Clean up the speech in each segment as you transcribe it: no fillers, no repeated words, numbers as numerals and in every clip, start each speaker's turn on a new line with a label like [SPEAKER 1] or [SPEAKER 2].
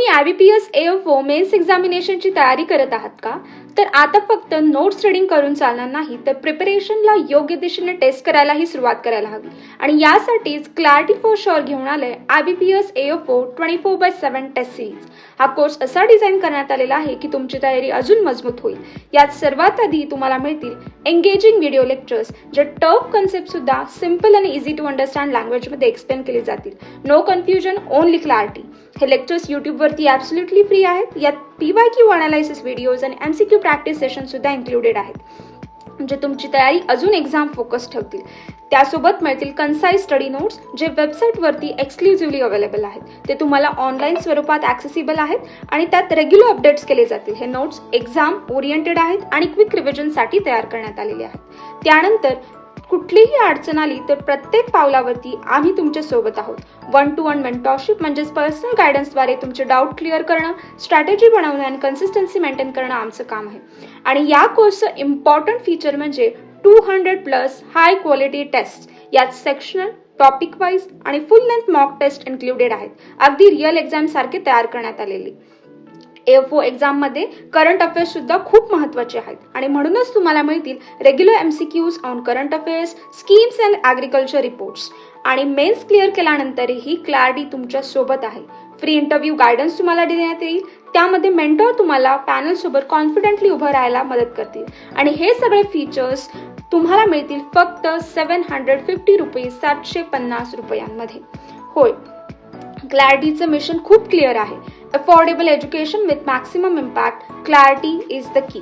[SPEAKER 1] तुम्ही IBPS AFO men's एक्झामिनेशनची तयारी करत आहात का? तर आता फक्त नोट्स रीडिंग करून चालणार नाही, तर प्रिपरेशनला योग्य दिशेने टेस्ट करायलाही सुरुवात करायला हवी. आणि यासाठीच क्लॅरिटी फॉर शुअर घेऊन आलंय IBPS AFO 24/7 टेस्ट सिरीज. हा कोर्स असा डिझाईन करण्यात आलेला आहे की तुमची तयारी अजून मजबूत होईल. यात सर्वात आधी तुम्हाला मिळतील एंगेजिंग व्हिडिओ लेक्चर्स, जे टफ कन्सेप्ट सुद्धा सिंपल आणि इझी टू अंडरस्टँड लँग्वेजमध्ये एक्सप्लेन केले जातील. No confusion, only clarity. हे लेक्चर्स यूट्यूबवरती ॲब्सोल्युटली फ्री आहेत. यात PYQ अनालिसिस व्हिडिओज आणि MCQ प्रॅक्टिस सेशन सुद्धा इन्क्लुडेड आहेत, म्हणजे तुमची तयारी अजून एक्झाम फोकस ठेवतील. त्यासोबत मिळतील कन्साइज स्टडी नोट्स, जे वेबसाईटवरती एक्सक्लुझिव्हली अवेलेबल आहेत. ते तुम्हाला ऑनलाईन स्वरूपात ॲक्सेसिबल आहेत आणि त्यात रेग्युलर अपडेट्स केले जातील. हे नोट्स एक्झाम ओरिएंटेड आहेत आणि क्विक रिव्हिजनसाठी तयार करण्यात आलेले आहेत. त्यानंतर कुठलीही अडचण आली तर प्रत्येक पावलावरती आम्ही तुमच्या सोबत आहोत. 1-to-1 मेंटॉरशिप म्हणजेच पर्सनल गायडन्सद्वारे तुमचे डाऊट क्लिअर करणं, स्ट्रॅटेजी बनवणं आणि कन्सिस्टन्सी मेंटेन करणं आमचं काम आहे. आणि या कोर्सचं इम्पॉर्टंट फीचर म्हणजे 200+ हाय क्वालिटी टेस्ट. यात सेक्शनल, टॉपिक वाईज आणि full length mock test included आहेत, अगदी रिअल एक्झाम सारखे तयार करण्यात आलेली. AFO एक्झाममध्ये करंट अफेअर्स सुद्धा खूप महत्त्वाचे आहेत आणि म्हणूनच तुम्हाला मिळतील regular MCQs on current affairs, schemes and agriculture reports. आणि मेन्स क्लिअर केल्यानंतरही क्लॅरिटी तुमच्या सोबत आहे. फ्री इंटरव्ह्यू गायडन्स तुम्हाला देण्यात येईल. त्यामध्ये मेंटॉर तुम्हाला पॅनलसोबत कॉन्फिडेंटली उभं राहायला मदत करतील. आणि हे सगळे फीचर्स तुम्हाला मिळतील फक्त ₹750 ₹750 होय, क्लॅरिटीचं मिशन खूप क्लिअर आहे. Affordable education with maximum impact. Clarity is the key.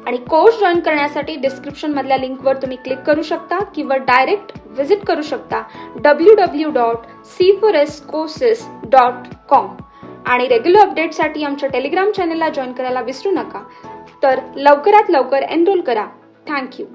[SPEAKER 1] आणि कोर्स जॉईन करण्यासाठी डिस्क्रिप्शन मधल्या लिंकवर तुम्ही क्लिक करू शकता किंवा डायरेक्ट व्हिजिट करू शकता www.c4scourses.com. आणि रेग्युलर अपडेटसाठी आमच्या टेलिग्राम चॅनलला जॉईन करायला विसरू नका. तर लवकरात लवकर एनरोल करा. थँक्यू.